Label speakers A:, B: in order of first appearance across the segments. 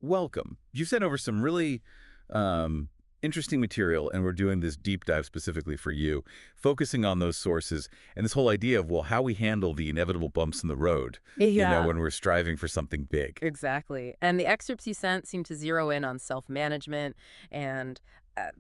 A: Welcome. You sent over some really um, interesting material, and we're doing this deep dive specifically for you, focusing on those sources and this whole idea of, well, how we handle the inevitable bumps in the road,
B: Yeah,
A: when we're striving for something big.
B: exactly. And the excerpts you sent seem to zero in on self-management and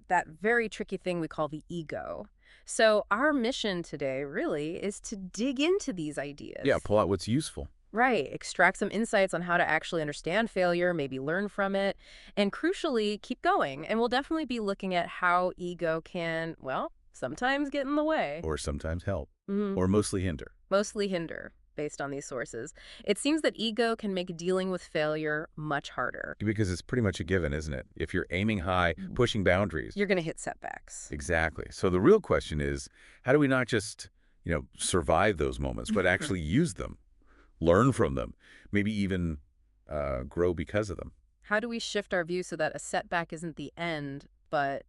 B: that very tricky thing we call the ego. So our mission today really is to dig into these
A: Yeah,
B: ideas.
A: pull out what's useful.
B: Right, extract some insights on how to actually understand failure, maybe learn from it, and crucially, keep going. And we'll definitely be looking at how ego can, well, sometimes get in the way.
A: Or sometimes help.
B: Mhm.
A: Or mostly hinder.
B: Mostly hinder, based on these sources. It seems that ego can make dealing with failure much harder.
A: Because it's pretty much a given, isn't it? If you're aiming high, pushing boundaries.
B: You're going to hit setbacks.
A: Exactly. So the real question is, how do we not just, survive those moments, but actually use them, learn from them, maybe even grow because of them?
B: How do we shift our view so that a setback isn't the end, but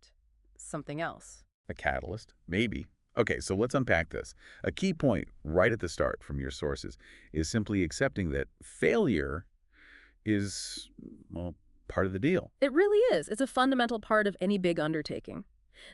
B: something else?
A: A catalyst? Maybe. Okay, so let's unpack this. A key point right at the start from your sources is simply accepting that failure is, well, part of the deal.
B: It really is. It's a fundamental part of any big undertaking.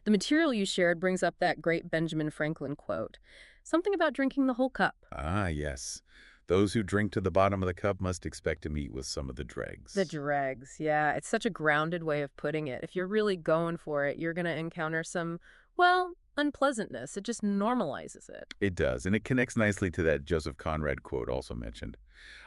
B: The material you shared brings up that great Benjamin Franklin quote, something about drinking the whole cup.
A: Ah, yes. Those who drink to the bottom of the cup must expect to meet with some of the
B: The
A: dregs.
B: dregs, yeah. It's such a grounded way of putting it. If you're really going for it, you're going to encounter some, well, unpleasantness. It just normalizes it.
A: It does, and it connects nicely to that Joseph Conrad quote also mentioned.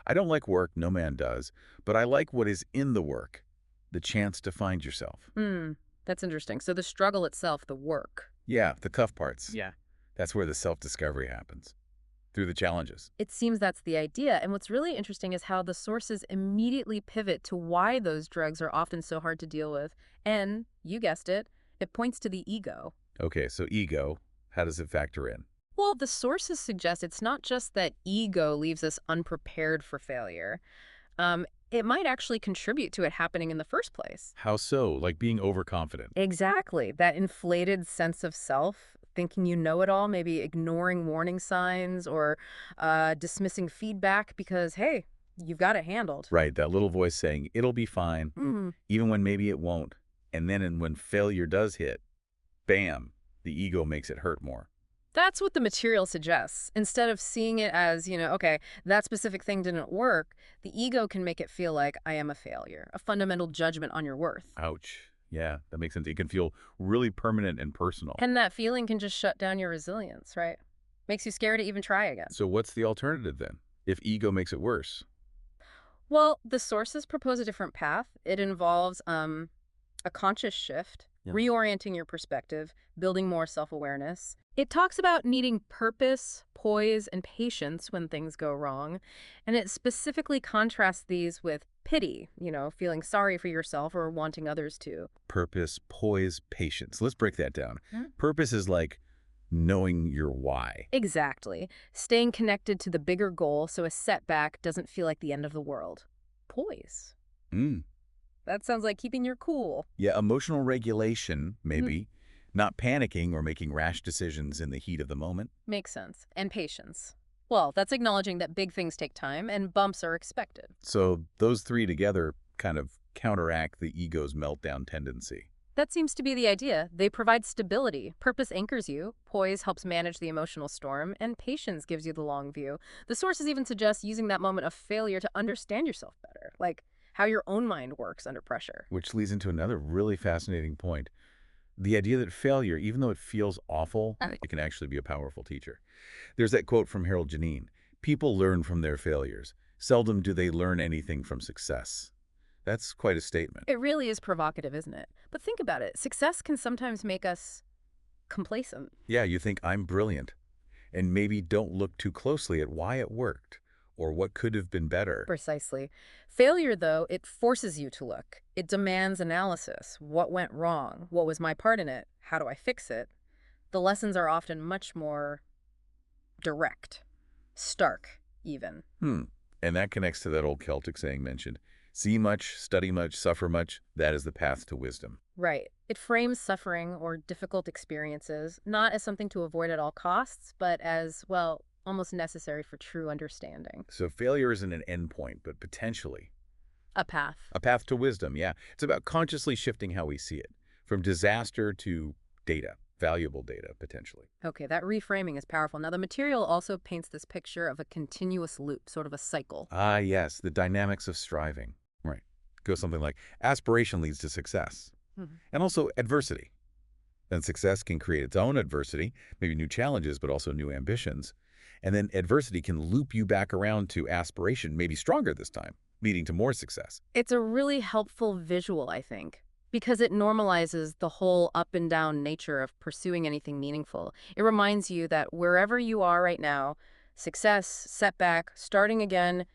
A: I don't like work, no man does, but I like what is in the work, the chance to find yourself.
B: Hmm, that's interesting. So the struggle itself, the work.
A: Yeah, the tough parts.
B: Yeah.
A: That's where the self-discovery happens, through the challenges.
B: It seems that's the idea. And what's really interesting is how the sources immediately pivot to why those drugs are often so hard to deal with. And, you guessed it, it points to the ego.
A: Okay, so ego, how does it factor in?
B: Well, the sources suggest it's not just that ego leaves us unprepared for failure. It might actually contribute to it happening in the first place.
A: How so? Like being overconfident.
B: Exactly. That inflated sense of self, thinking you know it all, maybe ignoring warning signs or dismissing feedback because, hey, you've got it handled.
A: Right, that little voice saying, it'll be fine,
B: Mm.
A: even when maybe it won't. And then when failure does hit, bam, the ego makes it hurt more.
B: That's what the material suggests. Instead of seeing it as, okay, that specific thing didn't work, the ego can make it feel like I am a failure, a fundamental judgment on your worth.
A: Ouch. Yeah, that makes sense. It can feel really permanent and personal.
B: And that feeling can just shut down your resilience, right? Makes you scared to even try again.
A: So what's the alternative then? If ego makes it worse?
B: Well, the sources propose a different path. It involves a conscious shift,
A: Yeah.
B: reorienting your perspective, building more self-awareness. It talks about needing purpose, poise, and patience when things go wrong. And it specifically contrasts these with pity, feeling sorry for yourself or wanting others to.
A: Purpose, poise, patience. Let's break that down.
B: Hmm?
A: Purpose is like knowing your why.
B: Exactly. Staying connected to the bigger goal so a setback doesn't feel like the end of the world. Poise.
A: Mm.
B: That sounds like keeping your cool.
A: Yeah, emotional regulation,
B: Mhm.
A: maybe. Not panicking or making rash decisions in the heat of the moment.
B: Makes sense. And patience. Well, that's acknowledging that big things take time and bumps are expected.
A: So those three together kind of counteract the ego's meltdown tendency.
B: That seems to be the idea. They provide stability. Purpose anchors you. Poise helps manage the emotional storm. And patience gives you the long view. The sources even suggest using that moment of failure to understand yourself better, like how your own mind works under pressure.
A: Which leads into another really fascinating point. The idea that failure, even though it feels awful, it can actually be a powerful teacher. There's that quote from Harold Janine: people learn from their failures. Seldom do they learn anything from success. That's quite a statement.
B: It really is provocative, isn't it? But think about it. Success can sometimes make us complacent.
A: Yeah, you think I'm brilliant, and maybe don't look too closely at why it worked or what could have been better.
B: Precisely. Failure, though, it forces you to look. It demands analysis. What went wrong? What was my part in it? How do I fix it? The lessons are often much more direct, stark, even.
A: And that connects to that old Celtic saying mentioned: see much, study much, suffer much, that is the path to wisdom.
B: Right. It frames suffering or difficult experiences not as something to avoid at all costs, but as, well, almost necessary for true understanding.
A: So failure isn't an endpoint, but potentially
B: A path.
A: A path to wisdom, yeah. It's about consciously shifting how we see it, from disaster to data, valuable data, potentially.
B: Okay, that reframing is powerful. Now, the material also paints this picture of a continuous loop, sort of a cycle.
A: Ah, yes, the dynamics of striving. Right. Goes something like aspiration leads to success,
B: Mhm.
A: and also adversity. And success can create its own adversity, maybe new challenges, but also new ambitions. And then adversity can loop you back around to aspiration, maybe stronger this time, leading to more success.
B: It's a really helpful visual, I think, because it normalizes the whole up and down nature of pursuing anything meaningful. It reminds you that wherever you are right now, success, setback, starting again,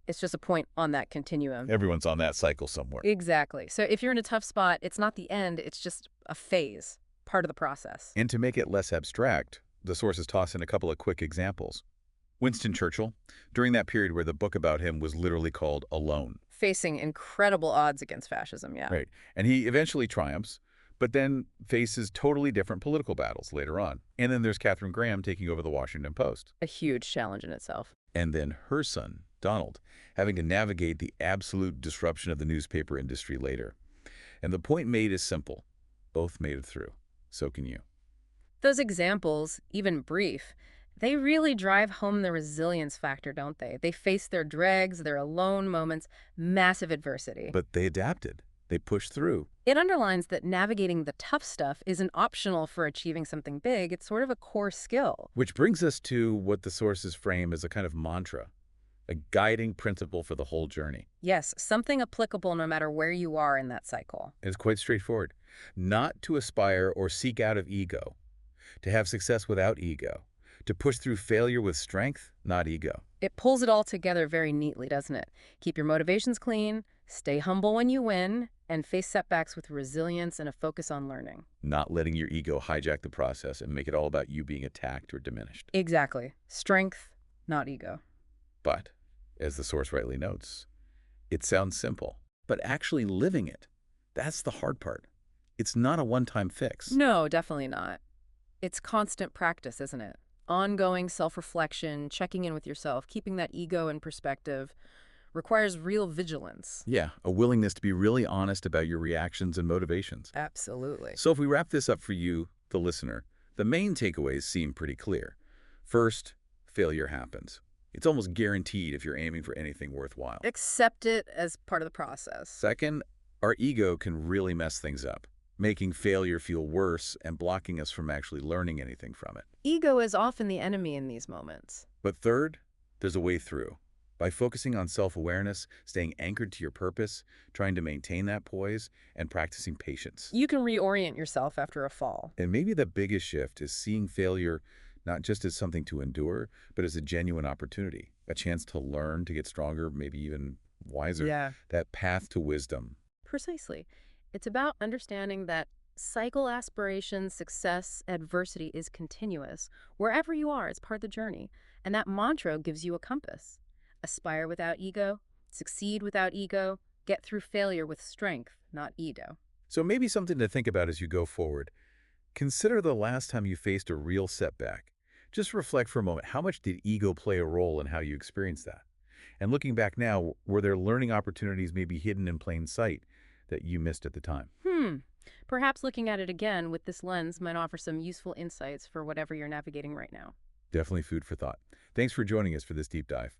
B: it's just a point on that continuum.
A: Everyone's on that cycle somewhere.
B: Exactly. So if you're in a tough spot, it's not the end, it's just a phase, part of the process.
A: And to make it less abstract, the sources toss in a couple of quick examples. Winston Churchill, during that period where the book about him was literally called Alone.
B: Facing incredible odds against fascism, yeah.
A: Right. And he eventually triumphs, but then faces totally different political battles later on. And then there's Katharine Graham taking over the Washington Post.
B: A huge challenge in itself.
A: And then her son, Donald, having to navigate the absolute disruption of the newspaper industry later. And the point made is simple. Both made it through. So can you.
B: Those examples, even brief, they really drive home the resilience factor, don't they? They face their dregs, their alone moments, massive adversity.
A: But they adapted. They pushed through.
B: It underlines that navigating the tough stuff isn't optional for achieving something big. It's sort of a core skill.
A: Which brings us to what the sources frame as a kind of mantra, a guiding principle for the whole journey.
B: Yes, something applicable no matter where you are in that cycle.
A: It's quite straightforward. Not to aspire or seek out of ego, to have success without ego, to push through failure with strength, not ego.
B: It pulls it all together very neatly, doesn't it? Keep your motivations clean, stay humble when you win, and face setbacks with resilience and a focus on learning.
A: Not letting your ego hijack the process and make it all about you being attacked or diminished.
B: Exactly. Strength, not ego.
A: But, as the source rightly notes, it sounds simple, but actually living it, that's the hard part. It's not a one-time fix.
B: No, definitely not. It's constant practice, isn't it? Ongoing self-reflection, checking in with yourself, keeping that ego in perspective requires real vigilance.
A: Yeah, a willingness to be really honest about your reactions and motivations.
B: Absolutely.
A: So if we wrap this up for you, the listener, the main takeaways seem pretty clear. First, failure happens. It's almost guaranteed if you're aiming for anything worthwhile.
B: Accept it as part of the process.
A: Second, our ego can really mess things up, making failure feel worse and blocking us from actually learning anything from it.
B: Ego is often the enemy in these moments.
A: But third, there's a way through. By focusing on self-awareness, staying anchored to your purpose, trying to maintain that poise, and practicing patience.
B: You can reorient yourself after a fall.
A: And maybe the biggest shift is seeing failure not just as something to endure, but as a genuine opportunity, a chance to learn, to get stronger, maybe even wiser.
B: Yeah.
A: That path to wisdom.
B: Precisely. It's about understanding that cycle aspiration, success, adversity is continuous. Wherever you are, it's part of the journey. And that mantra gives you a compass. Aspire without ego, succeed without ego, get through failure with strength, not ego.
A: So maybe something to think about as you go forward. Consider the last time you faced a real setback. Just reflect for a moment, how much did ego play a role in how you experienced that? And looking back now, were there learning opportunities maybe hidden in plain sight that you missed at the time?
B: Perhaps looking at it again with this lens might offer some useful insights for whatever you're navigating right now.
A: Definitely food for thought. Thanks for joining us for this deep dive.